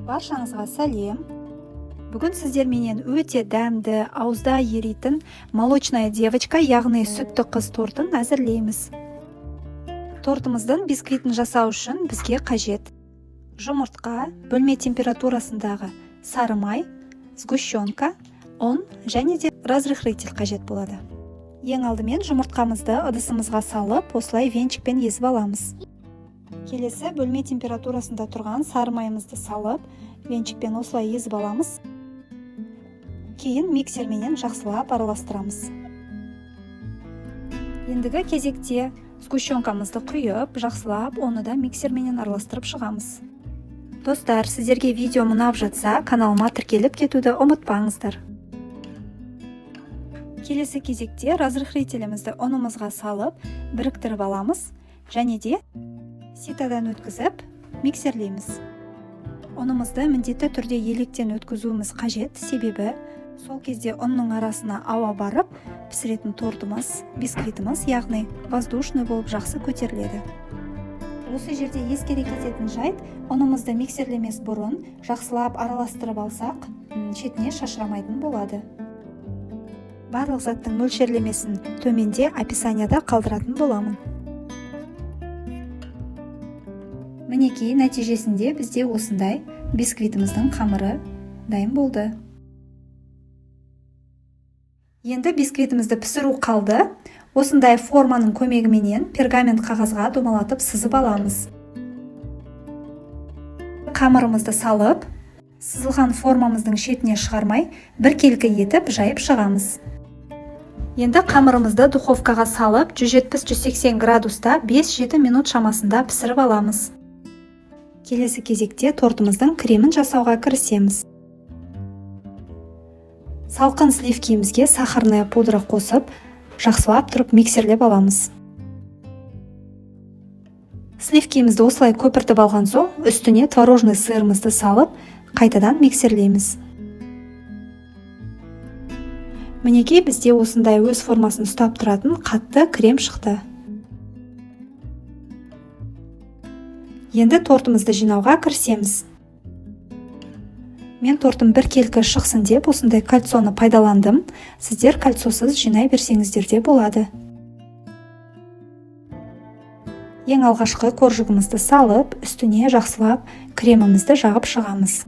Баршаңызға сәлем. Бүгін сіздерменен өте дәмді, аузда еритін молочная девочка, яғни сүтті қыз тортын әзірлейміз. Тортымыздың бисквитін жасау үшін бізге қажет жұмыртқа, бөлме температурасындағы сары май, сгущенка, ұн және де разрыхлитель қажет болады. Ең алдымен жұмыртқамызды ыдысымызға салып, осылай венчикпен езіп аламыз. Келесі бөлме температурасында тұрған сары майымызды салып, венчикпен осылай езіп аламыз. Кейін миксерменен жақсылап араластырамыз. Ендігі кезекте сгущенкамызды құйып, жақсылап, оны да миксерменен араластырып шығамыз. Достар, сіздерге видео ұнап жатса, каналыма тіркеліп кетуді ұмытпаңыздар. Келесі кезекте разрыхлителімізді ұнымызға салып, біріктіріп аламыз, және де ситадан өткізіп, миксерлейміз. Ұнымызды міндетті түрде електен өткізуіміз қажет, себебі сол кезде ұнның арасына ауа барып, пісіретін тортымыз, бисквитіміз, яғни воздушный болып жақсы көтеріледі. Осы жерде ескере кететін жайт, ұнымызды миксерлемес бұрын жақсылап араластырып алсақ, шетіне шашырамайтын болады. Барлық заттың мөлшерлемесін төменде описанияда қалдыратын боламын. Мінекей нәтижесінде бізде осындай бисквитіміздің қамыры дайын болды. Енді бисквитімізді пісіру қалды. Осындай форманың көмегіменен пергамент қағазға домалатып сызып аламыз. Қамырымызды салып, сызылған формамыздың шетіне шығармай, біркелкі етіп жайып шығамыз. Енді қамырымызды духовкаға салып, 170-180 градуста 5-7 минут шамасында пісіріп аламыз. Келесі кезекте тортымыздың кремін жасауға кірісеміз. Салқын сливкимізге сахарная пудра қосып, жақсылап тұрып миксерлеп аламыз. Сливкимізді осылай көпіртіп алған соң, үстіне творожный сырымызды салып, қайтадан миксерлейміз. Мінекей бізде осындай өз формасын ұстап тұратын қатты крем шықты. Енді тортымызды жинауға кірісеміз. Мен тортым біркелкі шықсын деп осындай кольцоны пайдаландым. Сіздер кольцосыз жинай берсеңіздер де болады. Ең алғашқы қоржығымызды салып, үстіне жақсылап кремімізді жағып шығамыз.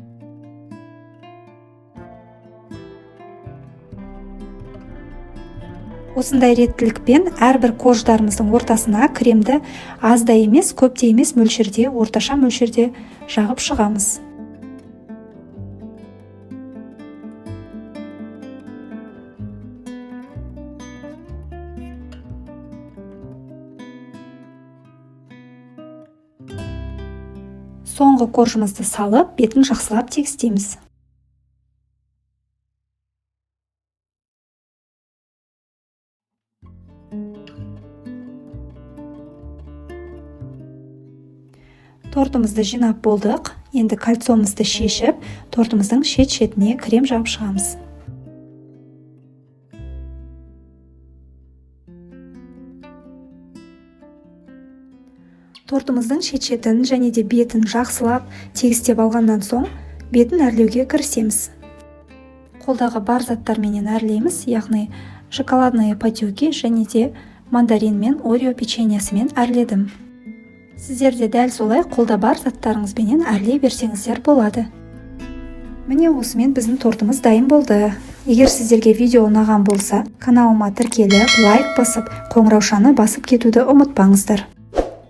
Осындай реттілікпен әрбір қорждарымыздың ортасына кремді аз да емес, көп те емес мөлшерде, орташа мөлшерде жағып шығамыз. Соңғы қоржымызды салып, бетін жақсылап тегістейміз. Тортымызды жинап болдық. Енді кольцомызды шешіп, тортымыздың шет-шетіне крем жағып шығамыз. Тортымыздың шет-шетін және де бетін жақсылап тегістеп алғаннан соң, бетін әрлеуге кірісеміз. Қолдағы бар заттарменен әрлейміз, яғни шоколадные потеки және де мандарин мен орео печеньесімен әрледім. Сіздерде дәл солай қолда бар заттарыңызбенен әрлей берсеңіздер болады. Міне осымен біздің тортымыз дайын болды. Егер сіздерге видео ұнаған болса, каналыма тіркеліп, лайк басып, қоңыраушаны басып кетуді ұмытпаңыздар.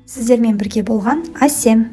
Сіздермен бірге болған Асем.